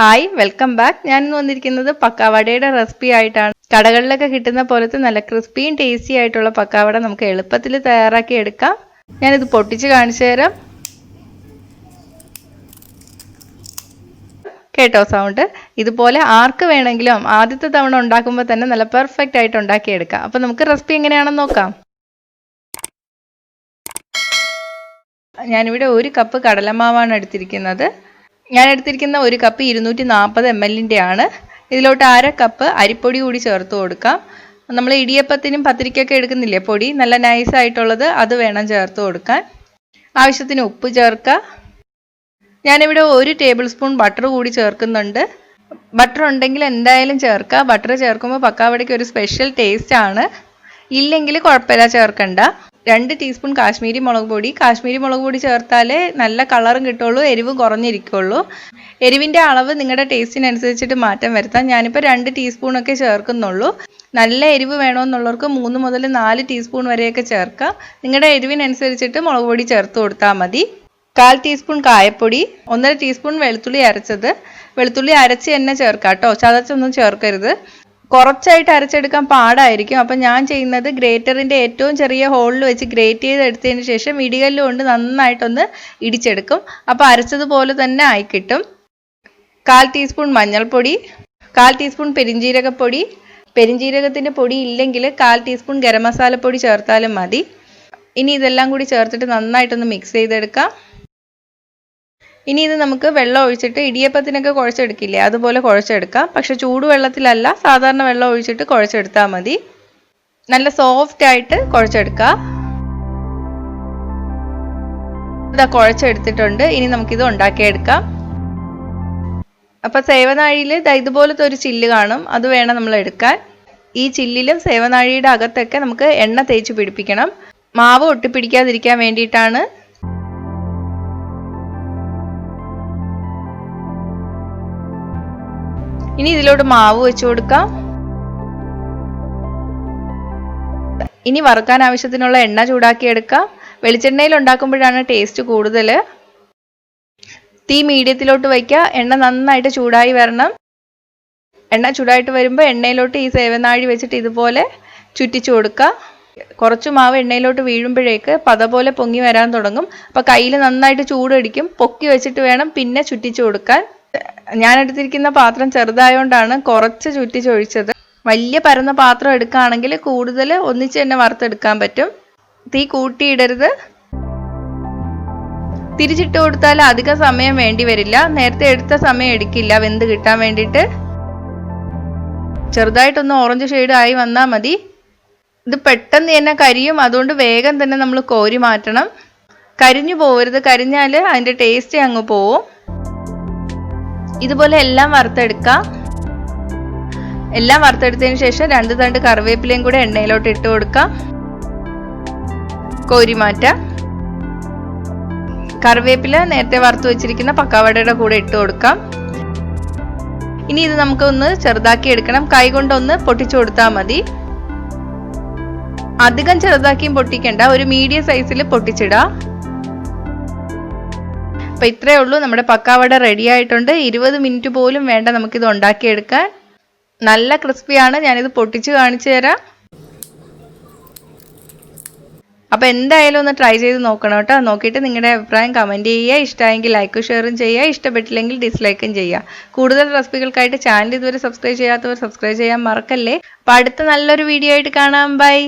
Hi welcome back. ഞാൻ ഇന്ന് വന്നിരിക്കുന്നത് പക്കാവടയുടെ റെസിപ്പി ആയിട്ടാണ്. കടകളിലൊക്കെ കിട്ടുന്ന പോലത്തെ നല്ല ക്രിസ്പിയും ടേസ്റ്റി ആയിട്ടുള്ള പക്കാവട നമുക്ക് എളുപ്പത്തിൽ തയ്യാറാക്കി എടുക്കാം. ഞാനിത് പൊട്ടിച്ച് കാണിച്ചു തരാം. കേട്ടോ സൗണ്ട്? ഇതുപോലെ ആർക്ക് വേണമെങ്കിലും ആദ്യത്തെ തവണ ഉണ്ടാക്കുമ്പോൾ തന്നെ നല്ല പെർഫെക്റ്റ് ആയിട്ട് ഉണ്ടാക്കിയെടുക്കാം. അപ്പോൾ നമുക്ക് റെസിപ്പി എങ്ങനെയാണെന്ന് നോക്കാം. ഞാനിവിടെ 1 കപ്പ് കടലമാവാണ് എടുത്തിരിക്കുന്നത്. ഞാൻ എടുത്തിരിക്കുന്ന 1 കപ്പ് 240 ml ആണ്. ഇതിലോട്ട് 1/2 കപ്പ് അരിപ്പൊടി കൂടി ചേർത്ത് കൊടുക്കാം. നമ്മൾ ഇടിയപ്പത്തിനും പത്തിരിക്കൊക്കെ എടുക്കുന്നില്ലേ പൊടി, നല്ല നൈസ് ആയിട്ടുള്ളത്, അത് വേണം ചേർത്ത് കൊടുക്കാൻ. ആവശ്യത്തിന് ഉപ്പ് ചേർക്കുക. ഞാനിവിടെ 1 ടേബിൾ സ്പൂൺ ബട്ടർ കൂടി ചേർക്കുന്നുണ്ട്. ബട്ടർ ഉണ്ടെങ്കിൽ എന്തായാലും ചേർക്കുക. ബട്ടർ ചേർക്കുമ്പോൾ പക്കാവടയ്ക്ക് ഒരു സ്പെഷ്യൽ ടേസ്റ്റ് ആണ്. ഇല്ലെങ്കിൽ കുഴപ്പമില്ല, ചേർക്കണ്ട. 2 ടീസ്പൂൺ കാശ്മീരി മുളക് പൊടി. കാശ്മീരി മുളക് പൊടി ചേർത്താലേ നല്ല കളറും കിട്ടുള്ളൂ, എരിവ് കുറഞ്ഞിരിക്കുള്ളൂ. എരിവിൻ്റെ അളവ് നിങ്ങളുടെ ടേസ്റ്റിനനുസരിച്ചിട്ട് മാറ്റം വരുത്താം. ഞാനിപ്പോൾ 2 ടീസ്പൂണൊക്കെ ചേർക്കുന്നുള്ളൂ. നല്ല എരിവ് വേണമെന്നുള്ളവർക്ക് 3 മുതൽ 4 ടീസ്പൂൺ വരെയൊക്കെ ചേർക്കാം. നിങ്ങളുടെ എരിവിനനുസരിച്ചിട്ട് മുളക് പൊടി ചേർത്ത് കൊടുത്താൽ മതി. 1/4 ടീസ്പൂൺ കായപ്പൊടി, 1.5 ടീസ്പൂൺ വെളുത്തുള്ളി അരച്ചത്. വെളുത്തുള്ളി അരച്ച് തന്നെ ചേർക്കാം കേട്ടോ, ചതച്ചൊന്നും ചേർക്കരുത്. കുറച്ചായിട്ട് അരച്ചെടുക്കാൻ പാടായിരിക്കും. അപ്പം ഞാൻ ചെയ്യുന്നത് ഗ്രേറ്ററിൻ്റെ ഏറ്റവും ചെറിയ ഹോളിൽ വെച്ച് ഗ്രേറ്റ് ചെയ്തെടുത്തതിന് ശേഷം ഇടികല്ല് കൊണ്ട് നന്നായിട്ടൊന്ന് ഇടിച്ചെടുക്കും. അപ്പോൾ അരച്ചതുപോലെ തന്നെ ആയി കിട്ടും. 1/4 ടീസ്പൂൺ മഞ്ഞൾപ്പൊടി, 1/4 ടീസ്പൂൺ പെരിഞ്ജീരകപ്പൊടി. പെരിഞ്ജീരകത്തിൻ്റെ പൊടി ഇല്ലെങ്കിൽ 1/4 ടീസ്പൂൺ ഗരം മസാലപ്പൊടി ചേർത്താലും മതി. ഇനി ഇതെല്ലാം കൂടി ചേർത്തിട്ട് നന്നായിട്ടൊന്ന് മിക്സ് ചെയ്തെടുക്കാം. ഇനി ഇത് നമുക്ക് വെള്ളം ഒഴിച്ചിട്ട് ഇടിയപ്പത്തിനൊക്കെ കുഴച്ചെടുക്കില്ലേ, അതുപോലെ കുഴച്ചെടുക്കാം. പക്ഷെ ചൂടുവെള്ളത്തിലല്ല, സാധാരണ വെള്ളം ഒഴിച്ചിട്ട് കുഴച്ചെടുത്താൽ മതി. നല്ല സോഫ്റ്റ് ആയിട്ട് കുഴച്ചെടുക്കുക. ഇതാ കുഴച്ചെടുത്തിട്ടുണ്ട്. ഇനി നമുക്കിത് ഉണ്ടാക്കിയെടുക്കാം. അപ്പം സേവനാഴിയിൽ ഇതുപോലത്തെ ഒരു ചില്ല് കാണും, അത് വേണം നമ്മൾ എടുക്കാൻ. ഈ ചില്ലിലും സേവനാഴിയുടെ അകത്തൊക്കെ നമുക്ക് എണ്ണ തേച്ച് പിടിപ്പിക്കണം. മാവ് ഒട്ടിപ്പിടിക്കാതിരിക്കാൻ വേണ്ടിയിട്ടാണ്. ഇനി ഇതിലോട്ട് മാവ് വെച്ച് കൊടുക്കാം. ഇനി വറുക്കാൻ ആവശ്യത്തിനുള്ള എണ്ണ ചൂടാക്കി എടുക്കാം. വെളിച്ചെണ്ണയിൽ ഉണ്ടാക്കുമ്പോഴാണ് ടേസ്റ്റ് കൂടുതൽ. തീ മീഡിയത്തിലോട്ട് വയ്ക്കുക. എണ്ണ നന്നായിട്ട് ചൂടായി വരണം. എണ്ണ ചൂടായിട്ട് വരുമ്പോൾ എണ്ണയിലോട്ട് ഈ സേവനാഴി വെച്ചിട്ട് ഇതുപോലെ ചുറ്റിച്ചു കൊടുക്കുക. കുറച്ച് മാവ് എണ്ണയിലോട്ട് വീഴുമ്പോഴേക്ക് പത പോലെ പൊങ്ങി വരാൻ തുടങ്ങും. അപ്പോൾ കയ്യിൽ നന്നായിട്ട് ചൂടടിക്കും. പൊക്കി വെച്ചിട്ട് വേണം പിന്നെ ചുറ്റിച്ചു കൊടുക്കാൻ. ഞാൻ എടുത്തിരിക്കുന്ന പാത്രം ചെറുതായോണ്ടാണ് കുറച്ച് ചുറ്റിച്ചൊഴിച്ചത്. വലിയ പരന്ന പാത്രം എടുക്കുകയാണെങ്കിൽ കൂടുതൽ ഒന്നിച്ച് തന്നെ വറുത്തെടുക്കാൻ പറ്റും. തീ കൂട്ടിയിടരുത്. തിരിച്ചിട്ട് കൊടുത്താൽ അധികം സമയം വേണ്ടി വരില്ല. നേരത്തെ എടുത്ത സമയം എടുക്കില്ല വെന്ത് കിട്ടാൻ വേണ്ടിയിട്ട്. ചെറുതായിട്ടൊന്ന് ഓറഞ്ച് ഷെയ്ഡ് ആയി വന്നാൽ മതി. ഇത് പെട്ടെന്ന് തന്നെ കരിയും, അതുകൊണ്ട് വേഗം തന്നെ നമ്മൾ കോരി മാറ്റണം. കരിഞ്ഞു പോകരുത്, കരിഞ്ഞാൽ അതിൻ്റെ ടേസ്റ്റ് അങ്ങ് പോവും. ഇതുപോലെ എല്ലാം വറുത്തെടുക്കാം. എല്ലാം വറുത്തെടുത്തതിന് ശേഷം 2 തണ്ട് കറിവേപ്പിലയും കൂടെ എണ്ണയിലോട്ട് ഇട്ട് കൊടുക്കാം. കോരി മാറ്റാം. കറിവേപ്പില നേരത്തെ വറുത്ത് വെച്ചിരിക്കുന്ന പക്കാവടയുടെ കൂടെ ഇട്ട് കൊടുക്കാം. ഇനി ഇത് നമുക്കൊന്ന് ചെറുതാക്കി എടുക്കണം. കൈ കൊണ്ടൊന്ന് പൊട്ടിച്ചു കൊടുത്താൽ മതി. അധികം ചെറുതാക്കിയും പൊട്ടിക്കണ്ട, ഒരു മീഡിയം സൈസിൽ പൊട്ടിച്ചിടാം. അപ്പം ഇത്രയേ ഉള്ളൂ, നമ്മുടെ പക്കാവട റെഡി ആയിട്ടുണ്ട്. 20 മിനിറ്റ് പോലും വേണ്ട നമുക്കിത് ഉണ്ടാക്കിയെടുക്കാൻ. നല്ല ക്രിസ്പിയാണ്. ഞാനിത് പൊട്ടിച്ച് കാണിച്ചു തരാം. അപ്പം എന്തായാലും ഒന്ന് ട്രൈ ചെയ്ത് നോക്കണം കേട്ടോ. നോക്കിയിട്ട് നിങ്ങളുടെ അഭിപ്രായം കമൻറ്റ് ചെയ്യുക. ഇഷ്ടമായെങ്കിൽ ലൈക്കും ഷെയറും ചെയ്യുക. ഇഷ്ടപ്പെട്ടില്ലെങ്കിൽ ഡിസ്ലൈക്കും ചെയ്യുക. കൂടുതൽ റെസിപ്പികൾക്കായിട്ട് ചാനൽ ഇതുവരെ സബ്സ്ക്രൈബ് ചെയ്യാത്തവർ സബ്സ്ക്രൈബ് ചെയ്യാൻ മറക്കല്ലേ. അപ്പം അടുത്ത നല്ലൊരു വീഡിയോ ആയിട്ട് കാണാം. ബൈ.